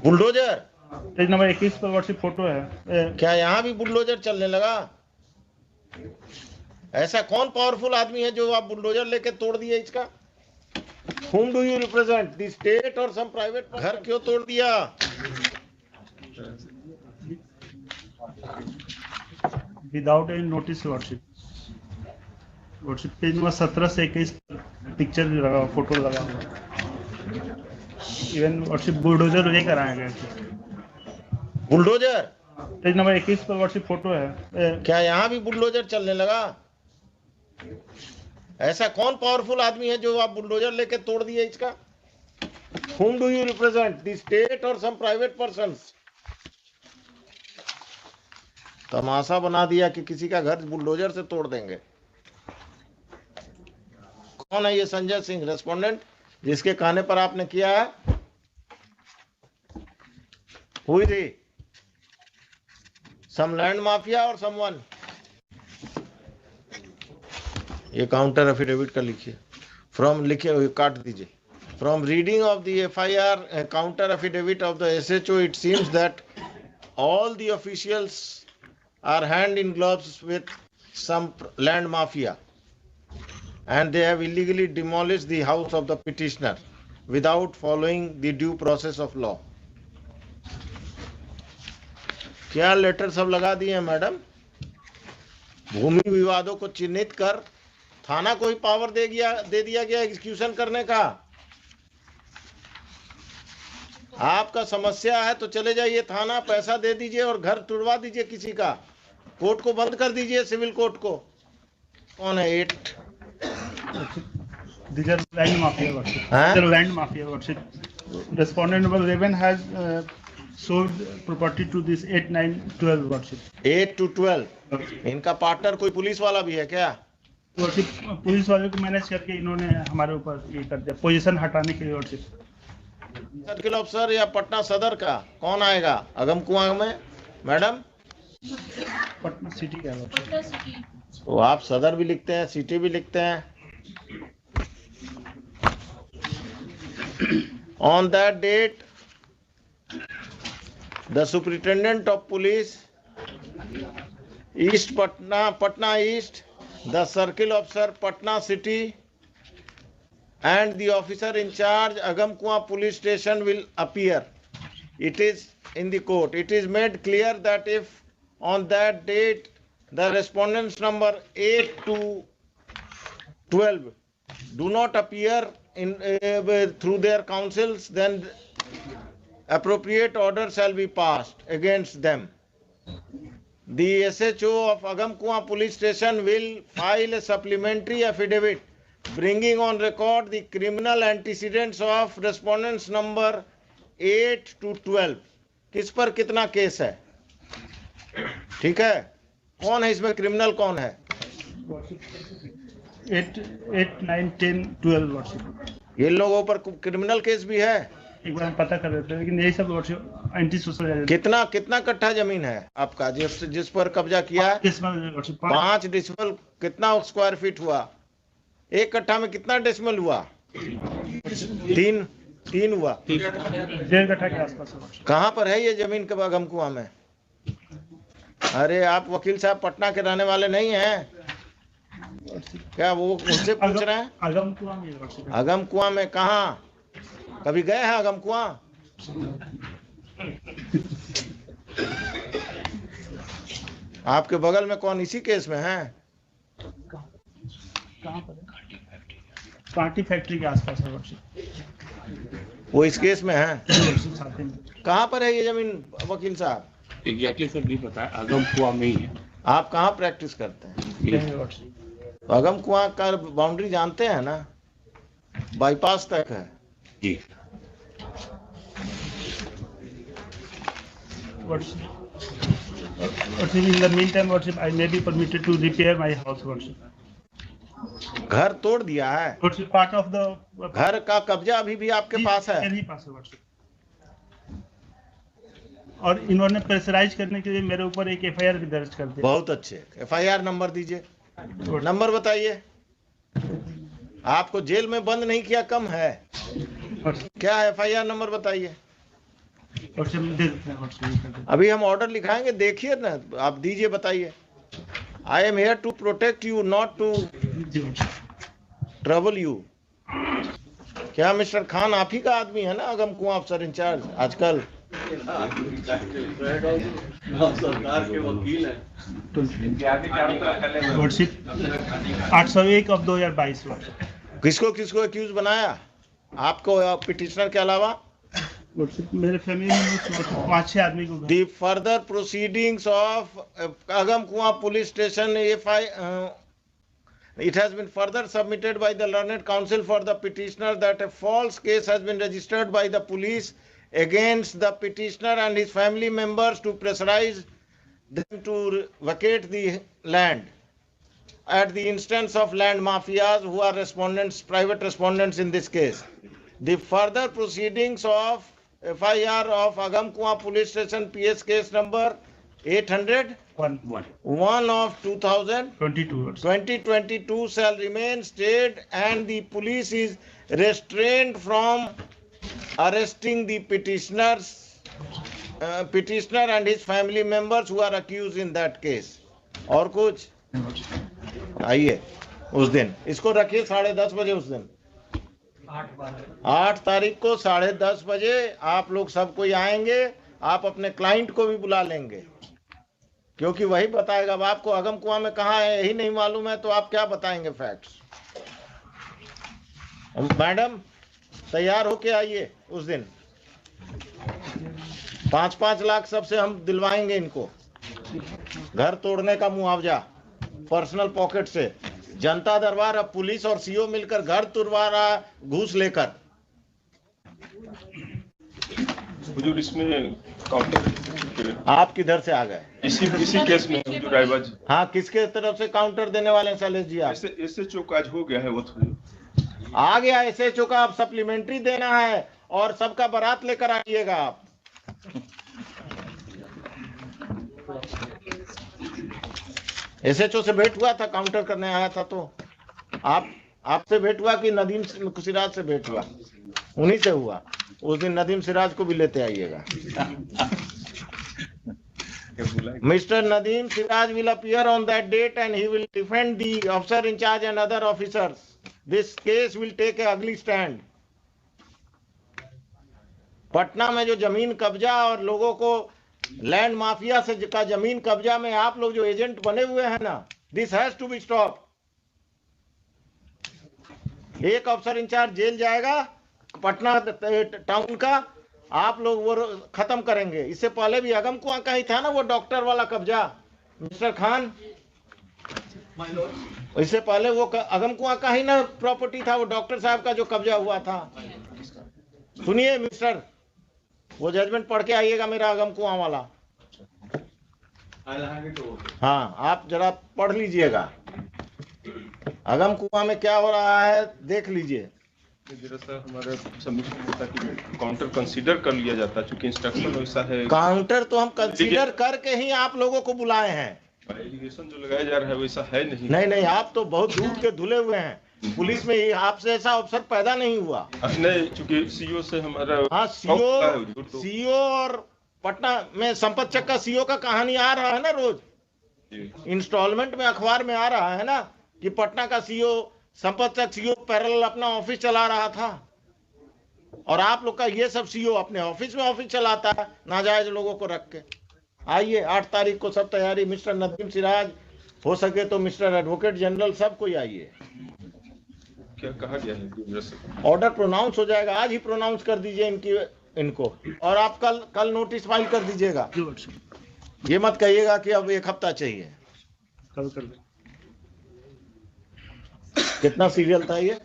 Bulldozer page number 21 पर WhatsApp photo है। क्या यहाँ भी बुलडोजर चलने लगा? ऐसा कौन पावरफुल आदमी है जो आप बुलडोजर लेके तोड़ दिए इसका? Whom do you represent? The state or some private person? घर क्यों तोड़ दिया? Without any notice WhatsApp page number 17 से 21 पिक्चर लगा, फोटो लगा हुआ। इवन व्हाट्सएप बुलडोजर ये कराया गया। बुलडोजर पेज नंबर 21 पर व्हाट्सएप फोटो है। क्या यहाँ भी बुलडोजर चलने लगा? ऐसा कौन पावरफुल आदमी है जो आप बुलडोजर लेके तोड़ दिए इसका? Whom do you represent? The state or some private persons? तमाशा बना दिया कि किसी का घर बुलडोजर से तोड़ देंगे। कौन है ये संजय सिंह रेस्पोंडेंट जिसके कहने पर आपने किया है? हुई थी सम लैंड माफिया और समवन? ये काउंटर एफिडेविट का लिखिए। फ्रॉम लिखे हुए काट दीजिए। From reading of the FIR counter affidavit of the SHO it seems that all the officials are hand in gloves with some land mafia and they have illegally demolished the house of the petitioner without following the due process of law. क्या letter सब लगा दिए हैं madam? भूमि विवादों को चिन्हित कर थाना को ही पावर दे दिया गया एग्जीक्यूशन करने का। आपका समस्या है तो चले जाइए थाना, पैसा दे दीजिए और घर तुड़वा दीजिए किसी का। कोर्ट को बंद कर दीजिए, सिविल कोर्ट को। कौन है 8? Land mafia WhatsApp respondent number 11 has sold property to this 8, 9, 12 WhatsApp 8 to 12। इनका पार्टनर कोई पुलिस वाला भी है क्या? पुलिस वाले को मैनेज करके इन्होंने हमारे ऊपर ये कर दिया, पोजीशन हटाने के लिए। व्हाट्सएप सर्किल ऑफिसर या पटना सदर का कौन आएगा अगम कुआं में? मैडम पटना सिटी का तो आप सदर भी लिखते हैं, सिटी भी लिखते हैं। On that date the superintendent of police East Patna East, the circle officer Patna City and the officer in charge Agamkuan police station will appear. It is in the court. It is made clear that if on that date the respondents number 8 to 12 do not appear in through their counsels, then appropriate order shall be passed against them. The SHO of Agamkuan police station will file a supplementary affidavit bringing on record the criminal antecedents of respondents number 8 to 12. किस पर कितना case है? ठीक है, कौन है इसमें criminal? कौन है? 8, 9, 10, 12 व्हाट्सएप। ये लोगों पर क्रिमिनल केस भी है। एक बार पता कर देते हैं, लेकिन यही सब एंटी सोशल। कितना कट्ठा जमीन है आपका जिस पर कब्जा किया है? 5 डेसिमल। कितना स्क्वायर फीट हुआ? एक कट्ठा में कितना डेसिमल हुआ? 3 हुआ। 1.5 कट्ठा के आसपास। कहाँ पर है ये जमीन के अगमकुआं में? अरे आप वकील साहब पटना के रहने वाले नहीं हैं क्या? वो उनसे पूछ रहे हैं। अगमकुआं में कहाँ? कभी गए हैं अगमकुआं? आपके बगल में कौन इसी केस में है? कहाँ पर? कांटी फैक्ट्री के आसपास है। वो इस केस में है। कहाँ पर है ये जमीन वकील साहब? एग्जैक्टली सर नहीं पता है, अगमकुआं में ही है। आप कहाँ प्रैक्टिस करते हैं? अगमकुआं का बाउंड्री जानते हैं ना? बाईपास तक है जी। In the meantime, I may be permitted to repair my house. घर तोड़ दिया है। Part of the घर का कब्जा अभी भी आपके पास है? मेरे पास है। और इन्होंने प्रेशराइज करने के लिए मेरे ऊपर एक FIR भी दर्ज कर दिया। बहुत अच्छे। FIR नंबर दीजिए। नंबर बताइए। आपको जेल में बंद नहीं किया कम है क्या? FIR नंबर बताइए। व्हाट्सएप में दे देते हैं, व्हाट्सएप में कर देते अभी हम ऑर्डर लिखाएंगे, देखिए ना, आप दीजिए, बताइए। I am here to protect you, not to हैं। जी व्हाट्सएप। Trouble you. क्या मिस्टर खान आप ही का आदमी है ना, अगम कुआं अफसर इंचार्ज आजकल? सरकार के वकील हैं। WhatsApp 801/2022 WhatsApp. किसको किसको एक्यूज बनाया? आपको पिटिशनर के अलावा? व्हाट्सएप मेरे फैमिली में 5-6 आदमी को। The further proceedings of Agam Kuan Police Station, it has been further submitted by the learned counsel for the petitioner that a false case has been registered by the police against the petitioner and his family members to pressurize them to vacate the land at the instance of land mafias who are respondents, private respondents in this case. The further proceedings of FIR of Agam Kuan Police Station PS case number 801 of 2022 shall remain stayed, and the police is restrained from arresting the petitioner and his family members who are accused in that case. और कुछ? आइए उस दिन इसको रखिए 10:30 बजे। उस दिन 8 तारीख को 10:30 बजे आप लोग सब कोई आएंगे। आप अपने क्लाइंट को भी बुला लेंगे, क्योंकि वही बताएगा। अब आपको अगम कुआं में कहाँ है यही नहीं मालूम है, तो आप क्या बताएंगे फैक्ट्स? मैडम तैयार होके आइए उस दिन। 5-5 लाख सबसे हम दिलवाएंगे इनको, घर तोड़ने का मुआवजा पर्सनल पॉकेट से। जनता दरबार अब पुलिस और सीओ मिलकर घर तुड़वा रहा घूस लेकर। हुजूर इसमें काउंटर आप किधर से आ गए? इसी केस में हुजूर रायबाज। हाँ, किसके तरफ से काउंटर देने वाले हैं शैलेश जी? आप एसएचओ का आज हो गया है, वो तो आ गया एसएचओ का। अब सप्लीमेंट्री देना है और सबका बारात लेकर आइएगा आप। एसएचओ से भेंट हुआ था, काउंटर करने आया था। तो आपसे भेंट हुआ कि नदीम सिराज से भेंट हुआ? उन्हीं से हुआ। उस दिन नदीम सिराज को भी लेते आइएगा। Mr. Nadeem Siraj will appear on that date and he will defend the officer in charge and other officers. This case will take a ugly stand. Patna में जो जमीन कब्जा और लोगों को लैंड माफिया से का जमीन कब्जा में आप लोग जो एजेंट बने हुए हैं ना, this has to be stop. एक अफसर इंचार्ज जेल जाएगा पटना टाउन का, आप लोग वो खत्म करेंगे। इससे पहले भी अगम कुआं का ही था ना वो डॉक्टर वाला कब्जा, मिस्टर खान। इससे पहले वो अगम कुआं का ही ना प्रॉपर्टी था, वो डॉक्टर साहब का जो कब्जा हुआ था। सुनिए मिस्टर, वो जजमेंट पढ़ के आइएगा मेरा अगम कुआं वाला। हाँ, आप जरा पढ़ लीजिएगा अगम कुआं में क्या हो रहा है, देख लीजिए। हमारे सबमिशन होता है कि काउंटर कंसीडर कर लिया जाता है, चूंकि इंस्ट्रक्शन वैसा है। काउंटर तो हम कंसीडर करके ही आप लोगों को बुलाए हैं। एलिगेशन जो लगाया जा रहा है वैसा है नहीं। नहीं, आप तो बहुत दूध के धुले हुए हैं। पुलिस में आपसे ऐसा अफसर पैदा नहीं हुआ। नहीं, चूंकि सीओ से हमारा। हाँ, सीओ और पटना में संपत चक का सीओ का कहानी आ रहा है ना, रोज इंस्टॉलमेंट में अखबार में आ रहा है ना कि पटना का सीओ संपत चक सीओ पैरेलल अपना ऑफिस चला रहा था। और आप लोग का ये सब सीओ अपने ऑफिस में ऑफिस चलाता है नाजायज लोगों को रख के। आइए 8 तारीख को सब तैयारी। मिस्टर नदीम सिराज, हो सके तो मिस्टर एडवोकेट जनरल, सब कोई आइए। क्या कहा गया है? ऑर्डर प्रोनाउंस हो जाएगा, आज ही प्रोनाउंस कर दीजिए इनको। और आप कल नोटिस फाइल कर दीजिएगा। ये मत कहिएगा कि अब 1 हफ्ता चाहिए। कल कर। कितना सीरियल था ये?